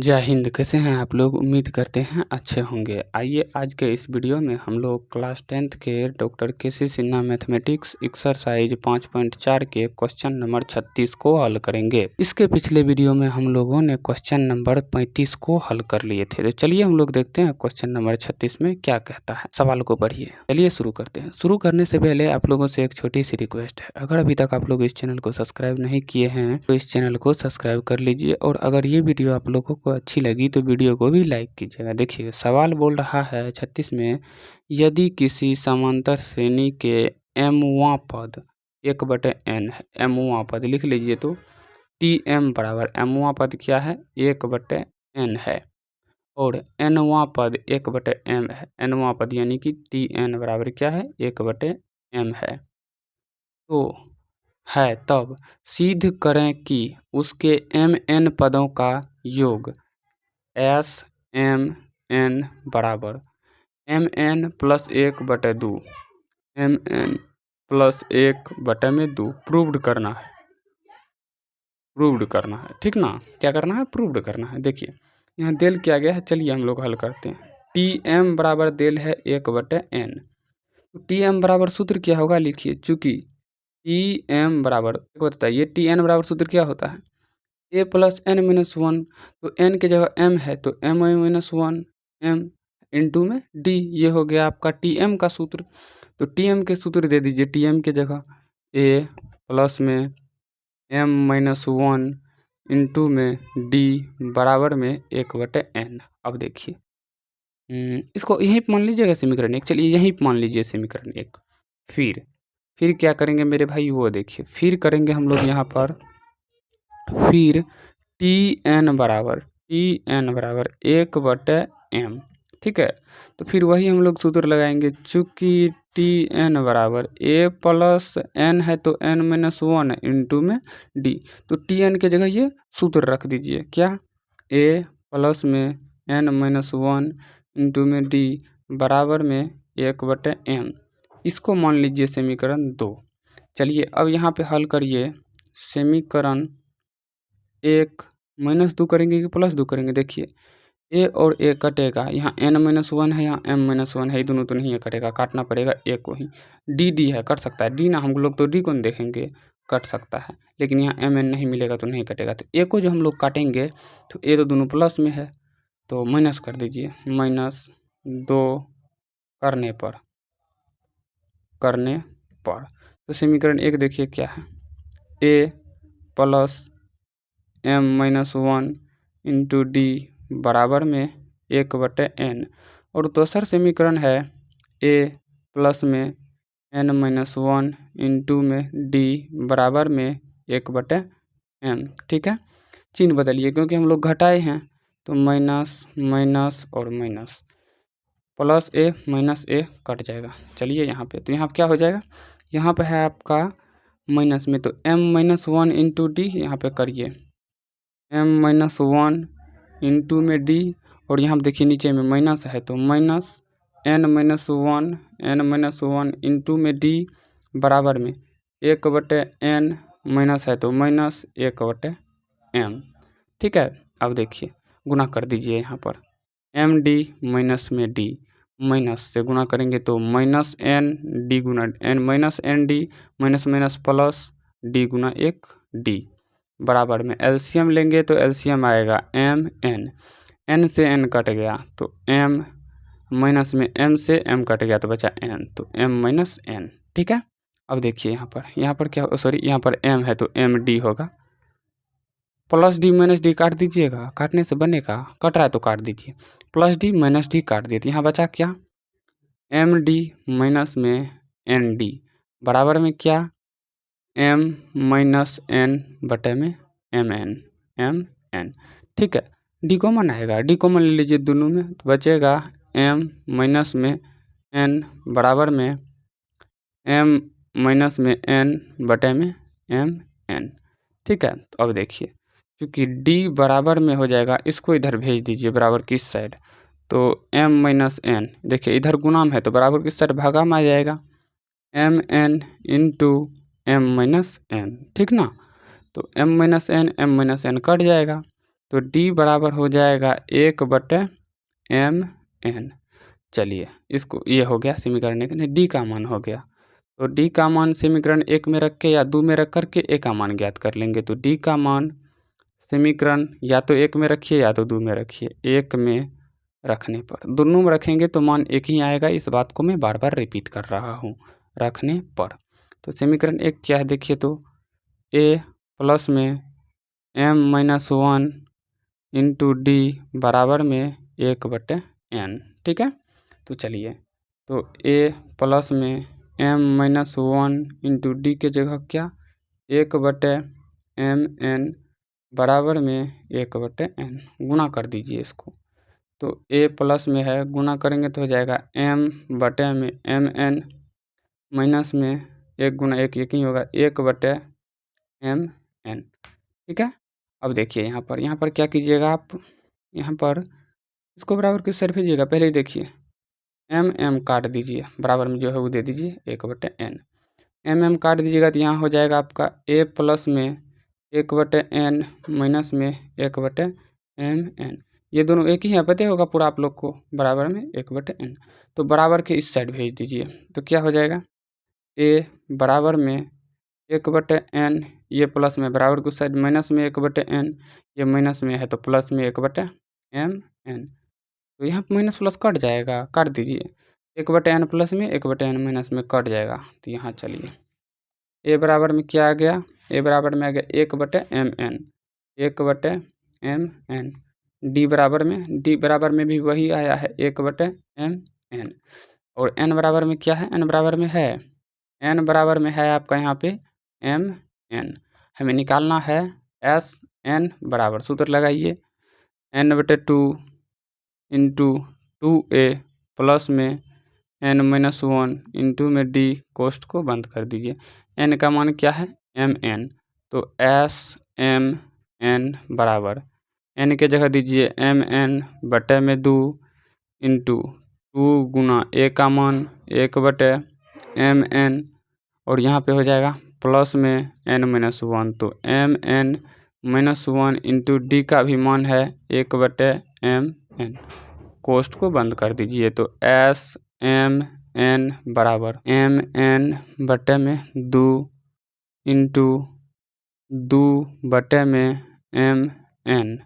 जय हिंद। कैसे हैं आप लोग? उम्मीद करते हैं अच्छे होंगे। आइए आज के इस वीडियो में हम लोग क्लास 10th के डॉक्टर केसी सिन्हा मैथमेटिक्स एक्सरसाइज 5.4 के क्वेश्चन नंबर 36 को हल करेंगे। इसके पिछले वीडियो में हम लोगों ने क्वेश्चन नंबर 35 को हल कर लिए थे। तो चलिए हम लोग देखते हैं क्वेश्चन नंबर 36 में क्या कहता है। सवाल को पढ़िए। चलिए शुरू करते हैं। शुरू करने से पहले आप लोगों से एक छोटी सी रिक्वेस्ट है, अगर अभी तक आप लोग इस चैनल को सब्सक्राइब नहीं किए हैं तो इस चैनल को सब्सक्राइब कर लीजिए, और अगर ये वीडियो आप लोगों को अच्छी लगी तो वीडियो को भी लाइक कीजिएगा। देखिए सवाल बोल रहा है 36 में, यदि किसी समांतर श्रेणी के mवां पद 1/n है, mवां पद लिख लीजिए, तो tm बराबर mवां पद क्या है 1/n है, और nवां पद 1/m है। nवां पद यानी कि tn बराबर क्या है 1/m है। तो है तब सिद्ध करें कि उसके mn पदों का योग Sm(n) बराबर mn plus 1/2 mn plus 1/2 proved करना है। ठीक ना, क्या करना है? प्रूव्ड करना है। देखिए यहाँ देल किया गया है, चलिए हम लोग हल करते हैं। tm बराबर देल है 1/n, तो tm बराबर सूत्र क्या होगा लिखिए। चूंकि tm बराबर बताइए tn बराबर सूत्र क्या होता है a प्लस n-1, तो n की जगह m है तो m-1 m इंटू में d, ये हो गया आपका tm का सूत्र। तो tm के सूत्र दे दीजिए। tm की जगह a प्लस में m-1 इंटू में d बराबर में 1/n। अब देखिए इसको यहीं मान लीजिएगा समीकरण 1। चलिए यहीं मान लीजिए समीकरण 1। फिर क्या करेंगे मेरे भाई, वो देखिए। फिर करेंगे हम लोग यहाँ पर, फिर tn बराबर 1/m, ठीक है। तो फिर वही हम लोग सूत्र लगाएंगे। चूँकि tn बराबर a प्लस n है तो n-1 इंटू में d, तो tn के जगह ये सूत्र रख दीजिए। क्या? a प्लस में n-1 इंटू में d बराबर में 1/m। इसको मान लीजिए समीकरण 2। चलिए अब यहाँ पे हल करिए। समीकरण 1 -2 करेंगे कि +2 करेंगे? देखिए a और a कटेगा, यहाँ n-1 है, यहाँ m-1 है, ये दोनों तो नहीं है, कटेगा, काटना पड़ेगा a को ही। d है, कट सकता है d ना, हम लोग तो d को नहीं देखेंगे, कट सकता है, लेकिन यहाँ mn नहीं मिलेगा तो नहीं कटेगा। तो a को जो हम लोग काटेंगे तो a तो दोनों प्लस में है तो माइनस कर दीजिए। -2 करने पर तो समीकरण 1 देखिए क्या है, a plus m-1 into d बराबर में 1/n, और दूसरा समीकरण है a प्लस में n-1 इंटू में d बराबर में 1/m। ठीक है, चिन्ह बदलिए क्योंकि हम लोग घटाए हैं, तो माइनस माइनस और minus, plus a minus a cut जाएगा। चलिए यहाँ पे, तो यहाँ पे क्या हो जाएगा, यहाँ पे है आपका माइनस में, तो m-1 इंटू डी यहाँ पे करिए, m-1 इंटू में d, और यहाँ पे देखिए नीचे में माइनस है तो माइनस n-1 इंटू में d बराबर में 1/n, माइनस है तो माइनस 1/m। ठीक है, अब देखिए गुना कर दीजिए यहाँ पर, md माइनस में d, माइनस से गुना करेंगे तो माइनस n d गुना n minus n d, minus minus plus d गुना 1d बराबर में एलसीएम लेंगे तो एलसीएम आएगा m n से n कट गया तो m, माइनस में m से m कट गया तो बचा n, तो m-n। ठीक है, अब देखिए यहाँ पर क्या, सॉरी यहाँ पर m है तो md होगा, प्लस डी माइनस डी काट दीजिएगा, काटने से बनेगा, कट रहा है तो काट दीजिए, प्लस डी माइनस डी काट दिए, तो यहाँ बचा क्या, एम डी माइनस में एन डी बराबर में क्या, m-n में m n। ठीक है, डी कॉमन आएगा, डी कॉमन ले लीजिए दोनों में, तो बचेगा m माइनस में n बराबर में m-n m n। ठीक है, तो अब देखिए क्योंकि d बराबर में हो जाएगा, इसको इधर भेज दीजिए बराबर किस साइड, तो m-n, देखिए इधर गुणाम है तो बराबर किस साइड भागा में आ जाएगा, mn इंटू m-n। ठीक ना, तो m-n कट जाएगा, तो डी बराबर हो जाएगा 1/mn। चलिए इसको ये हो गया समीकरण के डी का मान हो गया। तो डी का मान समीकरण 1 में रख के या 2 में रख करके ए का मान ज्ञात कर लेंगे। तो डी का मान समीकरण या तो 1 में रखिए या तो 2 में रखिए। 1 में रखने पर, दोनों में रखेंगे तो मान एक ही आएगा। इस बात को मैं बार बार रिपीट कर रहा हूँ, रखने पर। तो समीकरण 1 क्या है देखिए, तो ए प्लस में m-1 इंटू डी बराबर में 1/n। ठीक है, तो चलिए, तो a प्लस में m-1 इंटू डी के जगह क्या 1/mn बराबर में 1/n गुणा कर दीजिए इसको। तो a प्लस में है, गुणा करेंगे तो हो जाएगा m/mn माइनस में 1 गुना 1 1 ही होगा 1/mn। ठीक है, अब देखिए यहाँ पर क्या कीजिएगा आप, यहाँ पर इसको बराबर किस साइड भेजिएगा, पहले ही देखिए m काट दीजिए, बराबर में जो है वो दे दीजिए 1/n। m काट दीजिएगा तो यहाँ हो जाएगा आपका a प्लस में 1/n माइनस में 1/mn। ये दोनों एक ही है, पता होगा पूरा आप लोग को, बराबर में 1/n। तो बराबर के इस साइड भेज दीजिए, तो क्या हो जाएगा a बराबर में 1/n, ये प्लस में बराबर के उस साइड माइनस में 1/n, ये माइनस में है तो प्लस में 1/mn। तो यहाँ माइनस प्लस कट जाएगा, काट दीजिए 1/n प्लस में 1/n माइनस में कट जाएगा। तो यहाँ चलिए a बराबर में क्या आ गया, a बराबर में आ गया 1/mn, 1/mn। d बराबर में भी वही आया है 1/mn। और n बराबर में क्या है, n बराबर में है आपका यहाँ पे mn। हमें निकालना है Sn बराबर, सूत्र लगाइए n/2 इंटू 2a प्लस में n-1 इंटू में d, कोष्ठ को बंद कर दीजिए। n का मान क्या है mn, तो Smn बराबर n के जगह दीजिए mn/2 इंटू 2 गुना a का मान 1/mn, और यहाँ पे हो जाएगा प्लस में n-1, तो mn-1 इंटू डी का भी मान है 1/mn। कोष्ठ को बंद कर दीजिए, तो Smn बराबर mn/2 इंटू 2/mn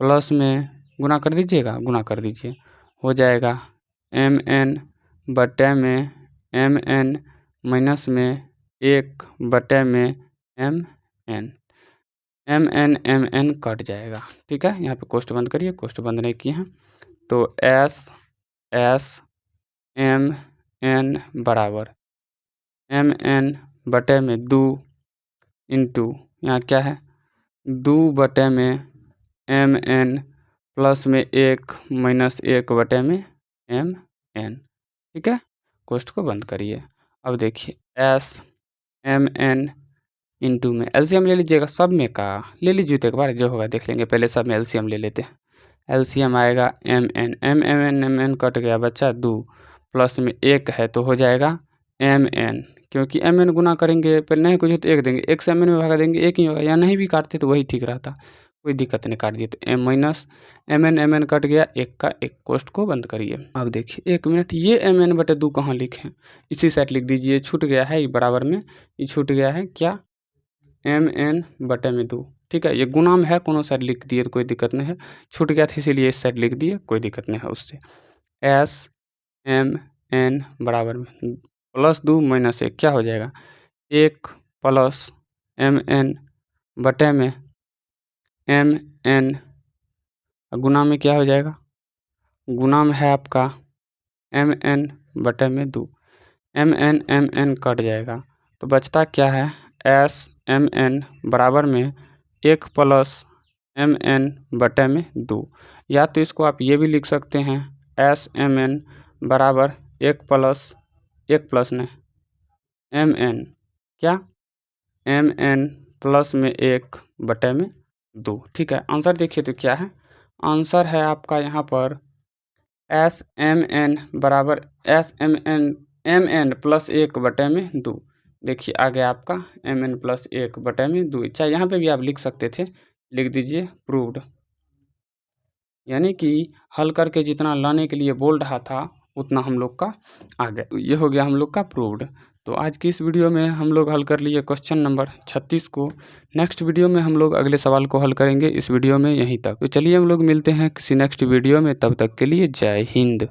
प्लस में गुणा कर दीजिएगा, गुणा कर दीजिए, हो जाएगा mn/mn माइनस में 1/mn, mn कट जाएगा। ठीक है, यहाँ पे कोष्ठ बंद करिए, कोष्ठ बंद नहीं किए हैं, तो Smn बराबर mn/2 इंटू यहाँ क्या है 2/mn प्लस में 1 माइनस 1/mn। ठीक है, कोष्ठ को बंद करिए। अब देखिए Smn इंटू में एलसीएम ले लीजिएगा, सब में का ले लीजिए, एक बार जो होगा देख लेंगे, पहले सब में एलसीएम ले लेते हैं। एलसीएम आएगा mn कट गया बच्चा 2, प्लस में 1 है तो हो जाएगा mn, क्योंकि mn गुना करेंगे पर नहीं कुछ तो 1 देंगे, 1 से mn में भगा देंगे 1 ही होगा, या नहीं भी काटते तो वही ठीक रहता, कोई दिक्कत नहीं, काट दिए तो mn कट गया, 1 का 1, कोष्ठ को बंद करिए। अब देखिए 1 मिनट, ये mn/2 कहाँ लिखें, इसी साइड लिख दीजिए, छूट गया है, ये बराबर में ये छूट गया है क्या mn/2। ठीक है, ये गुना में है, कोनो साइड लिख दिए तो कोई दिक्कत नहीं है, छूट गया था इसीलिए इस साइड लिख दिए, कोई दिक्कत नहीं है उससे। Smn बराबर में +2 माइनस 1 क्या हो जाएगा 1 प्लस mn/में mn, गुना में क्या हो जाएगा, गुना में है आपका mn/2, mn कट जाएगा तो बचता क्या है Smn बराबर में 1 प्लस mn/2, या तो इसको आप ये भी लिख सकते हैं Smn बराबर 1 प्लस नहीं mn, क्या mn प्लस में 1/2। ठीक है, आंसर देखिए तो क्या है, आंसर है आपका यहाँ पर Smn बराबर mn प्लस 1/2। देखिए आ गया आपका mn प्लस 1/2, चाहे यहाँ पे भी आप लिख सकते थे, लिख दीजिए प्रूव्ड। यानी कि हल करके जितना लाने के लिए बोल रहा था उतना हम लोग का आ गया। ये हो गया हम लोग का प्रूव्ड। तो आज की इस वीडियो में हम लोग हल कर लिए क्वेश्चन नंबर 36 को। नेक्स्ट वीडियो में हम लोग अगले सवाल को हल करेंगे। इस वीडियो में यहीं तक। तो चलिए हम लोग मिलते हैं किसी नेक्स्ट वीडियो में, तब तक के लिए जय हिंद।